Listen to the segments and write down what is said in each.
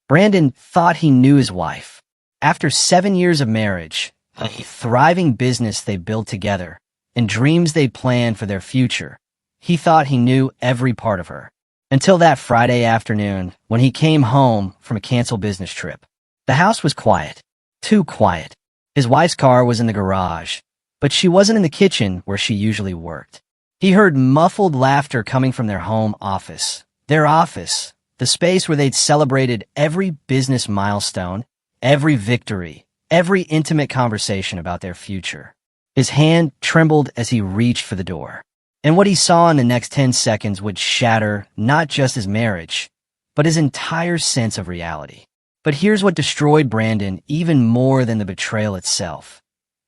Brandon thought he knew his wife. After 7 years of marriage, a thriving business they built together, and dreams they planned for their future, he thought he knew every part of her. Until that Friday afternoon when he came home from a canceled business trip. The house was quiet. Too quiet. His wife's car was in the garage, but she wasn't in the kitchen where she usually worked. He heard muffled laughter coming from their home office. Their office, the space where they'd celebrated every business milestone, every victory, every intimate conversation about their future. His hand trembled as he reached for the door. And what he saw in the next 10 seconds would shatter not just his marriage, but his entire sense of reality. But here's what destroyed Brandon even more than the betrayal itself.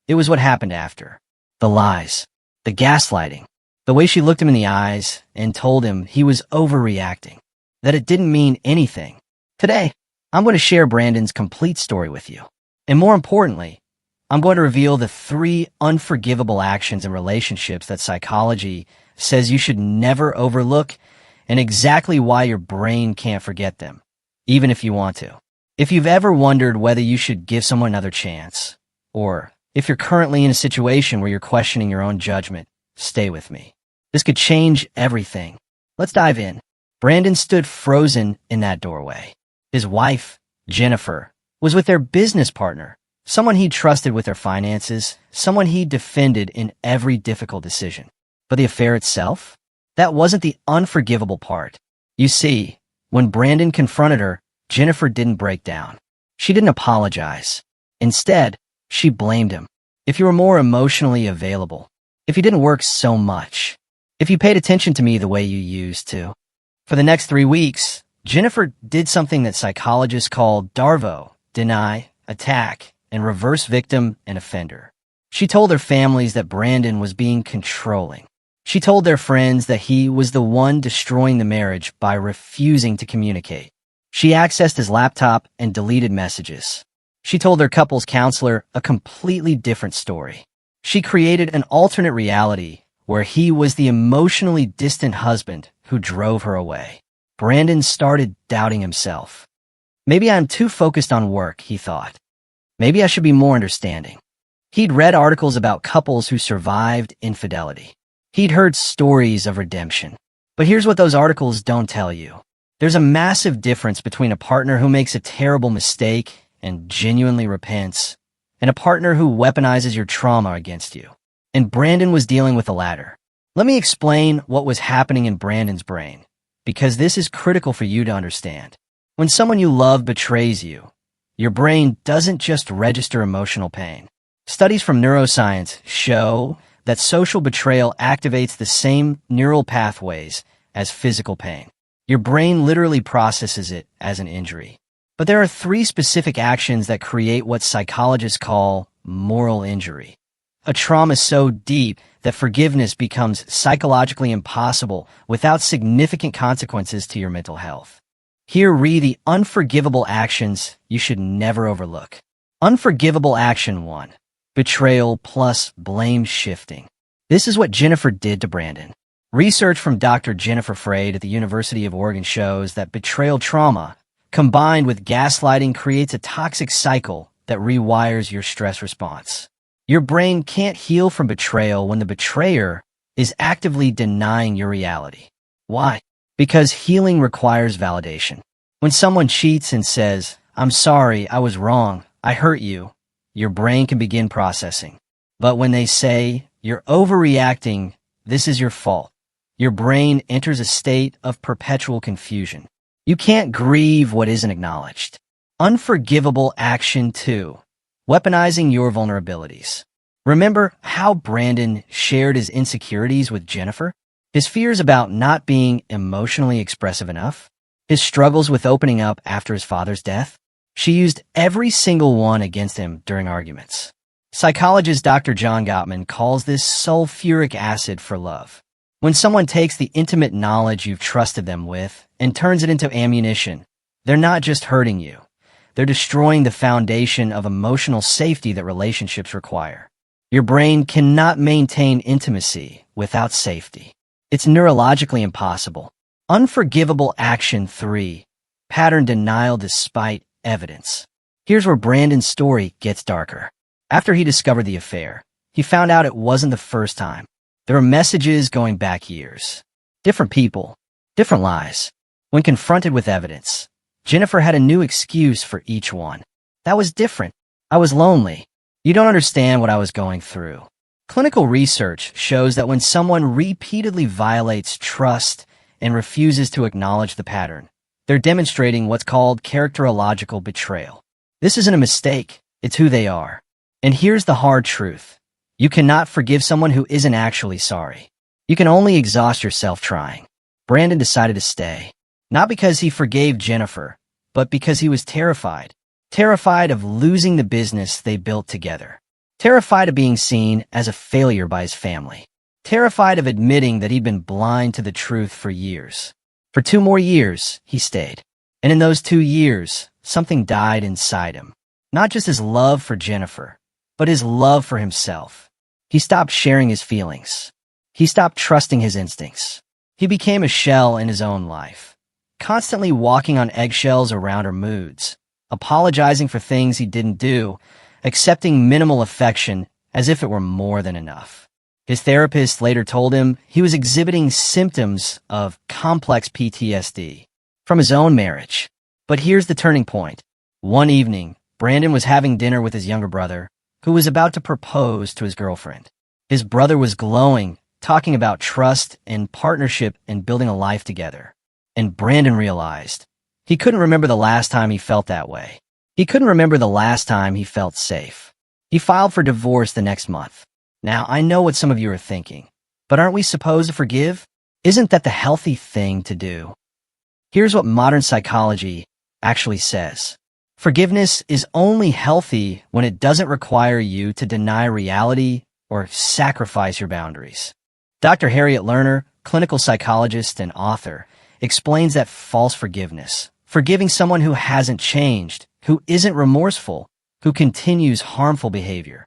It was what happened after. The lies. The gaslighting. The way she looked him in the eyes and told him he was overreacting. That it didn't mean anything. Today, I'm going to share Brandon's complete story with you. And more importantly, I'm going to reveal the 3 unforgivable actions in relationships that psychology says you should never overlook, and exactly why your brain can't forget them, even if you want to. If you've ever wondered whether you should give someone another chance, or if you're currently in a situation where you're questioning your own judgment, stay with me. This could change everything. Let's dive in. Brandon stood frozen in that doorway. His wife, Jennifer, was with their business partner, someone he trusted with their finances, someone he defended in every difficult decision. But the affair itself? That wasn't the unforgivable part. You see, when Brandon confronted her, Jennifer didn't break down. She didn't apologize. Instead, she blamed him. If you were more emotionally available, if you didn't work so much, if you paid attention to me the way you used to. For the next 3 weeks, Jennifer did something that psychologists call DARVO, deny, attack, and reverse victim and offender. She told their families that Brandon was being controlling. She told their friends that he was the one destroying the marriage by refusing to communicate. She accessed his laptop and deleted messages. She told their couple's counselor a completely different story. She created an alternate reality where he was the emotionally distant husband who drove her away. Brandon started doubting himself. Maybe I'm too focused on work, he thought. Maybe I should be more understanding. He'd read articles about couples who survived infidelity. He'd heard stories of redemption. But here's what those articles don't tell you. There's a massive difference between a partner who makes a terrible mistake and genuinely repents, and a partner who weaponizes your trauma against you. And Brandon was dealing with the latter. Let me explain what was happening in Brandon's brain, because this is critical for you to understand. When someone you love betrays you, your brain doesn't just register emotional pain. Studies from neuroscience show that social betrayal activates the same neural pathways as physical pain. Your brain literally processes it as an injury. But there are 3 specific actions that create what psychologists call moral injury. A trauma so deep that forgiveness becomes psychologically impossible without significant consequences to your mental health. Here read the unforgivable actions you should never overlook. Unforgivable action 1. Betrayal plus blame shifting. This is what Jennifer did to Brandon. Research from Dr. Jennifer Freyd at the University of Oregon shows that betrayal trauma, combined with gaslighting, creates a toxic cycle that rewires your stress response. Your brain can't heal from betrayal when the betrayer is actively denying your reality. Why? Because healing requires validation. When someone cheats and says, "I'm sorry, I was wrong, I hurt you," your brain can begin processing. But when they say, "You're overreacting, this is your fault," your brain enters a state of perpetual confusion. You can't grieve what isn't acknowledged. Unforgivable action 2. Weaponizing your vulnerabilities. Remember how Brandon shared his insecurities with Jennifer? His fears about not being emotionally expressive enough? His struggles with opening up after his father's death? She used every single one against him during arguments. Psychologist Dr. John Gottman calls this sulfuric acid for love. When someone takes the intimate knowledge you've trusted them with and turns it into ammunition, they're not just hurting you. They're destroying the foundation of emotional safety that relationships require. Your brain cannot maintain intimacy without safety. It's neurologically impossible. Unforgivable action 3. pattern denial despite evidence. Here's where Brandon's story gets darker. After he discovered the affair, he found out it wasn't the first time. There were messages going back years. Different people, different lies. When confronted with evidence, Jennifer had a new excuse for each one. That was different. I was lonely. You don't understand what I was going through. Clinical research shows that when someone repeatedly violates trust and refuses to acknowledge the pattern, they're demonstrating what's called characterological betrayal. This isn't a mistake, it's who they are. And here's the hard truth. You cannot forgive someone who isn't actually sorry. You can only exhaust yourself trying. Brandon decided to stay. Not because he forgave Jennifer, but because he was terrified. Terrified of losing the business they built together. Terrified of being seen as a failure by his family. Terrified of admitting that he'd been blind to the truth for years. For 2 more years, he stayed. And in those 2 years, something died inside him. Not just his love for Jennifer, but his love for himself. He stopped sharing his feelings. He stopped trusting his instincts. He became a shell in his own life, constantly walking on eggshells around her moods, apologizing for things he didn't do, accepting minimal affection as if it were more than enough. His therapist later told him he was exhibiting symptoms of complex PTSD from his own marriage. But here's the turning point. One evening, Brandon was having dinner with his younger brother, who was about to propose to his girlfriend. His brother was glowing, talking about trust and partnership and building a life together. And Brandon realized he couldn't remember the last time he felt that way. He couldn't remember the last time he felt safe. He filed for divorce the next month. Now, I know what some of you are thinking, but aren't we supposed to forgive? Isn't that the healthy thing to do? Here's what modern psychology actually says. Forgiveness is only healthy when it doesn't require you to deny reality or sacrifice your boundaries. Dr. Harriet Lerner, clinical psychologist and author, explains that false forgiveness, forgiving someone who hasn't changed, who isn't remorseful, who continues harmful behavior,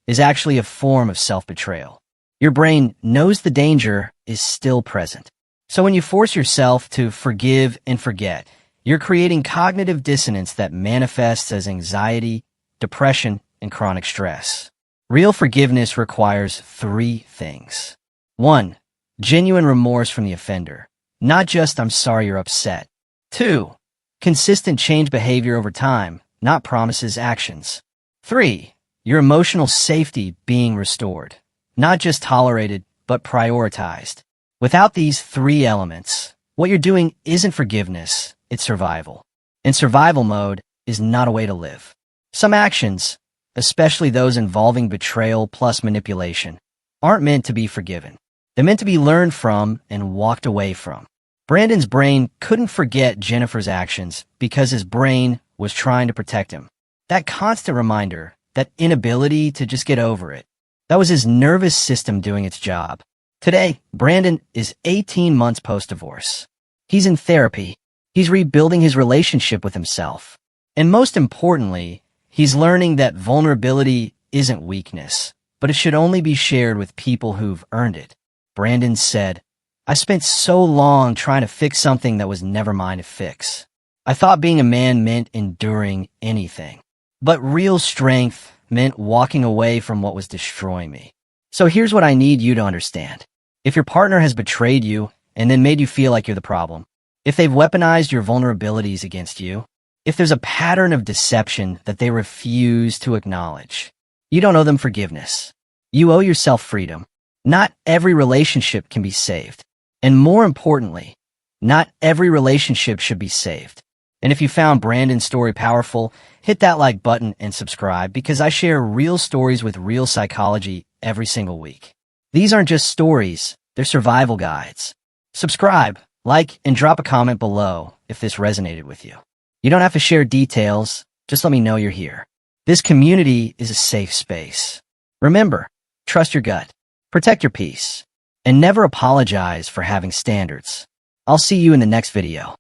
is actually a form of self-betrayal. Your brain knows the danger is still present. So when you force yourself to forgive and forget, you're creating cognitive dissonance that manifests as anxiety, depression, and chronic stress. Real forgiveness requires 3 things. 1. Genuine remorse from the offender. Not just, I'm sorry you're upset. 2. Consistent change behavior over time, not promises, actions. 3. Your emotional safety being restored. Not just tolerated, but prioritized. Without these 3 elements, what you're doing isn't forgiveness, it's survival. And survival mode is not a way to live. Some actions, especially those involving betrayal plus manipulation, aren't meant to be forgiven. They're meant to be learned from and walked away from. Brandon's brain couldn't forget Jennifer's actions because his brain was trying to protect him. That constant reminder, that inability to just get over it, that was his nervous system doing its job. Today, Brandon is 18 months post-divorce. He's in therapy. He's rebuilding his relationship with himself. And most importantly, he's learning that vulnerability isn't weakness, but it should only be shared with people who've earned it. Brandon said, I spent so long trying to fix something that was never mine to fix. I thought being a man meant enduring anything. But real strength meant walking away from what was destroying me. So here's what I need you to understand. If your partner has betrayed you and then made you feel like you're the problem, if they've weaponized your vulnerabilities against you, if there's a pattern of deception that they refuse to acknowledge, you don't owe them forgiveness. You owe yourself freedom. Not every relationship can be saved. And more importantly, not every relationship should be saved. And if you found Brandon's story powerful, hit that like button and subscribe because I share real stories with real psychology every single week. These aren't just stories, they're survival guides. Subscribe, like, and drop a comment below if this resonated with you. You don't have to share details, just let me know you're here. This community is a safe space. Remember, trust your gut, protect your peace, and never apologize for having standards. I'll see you in the next video.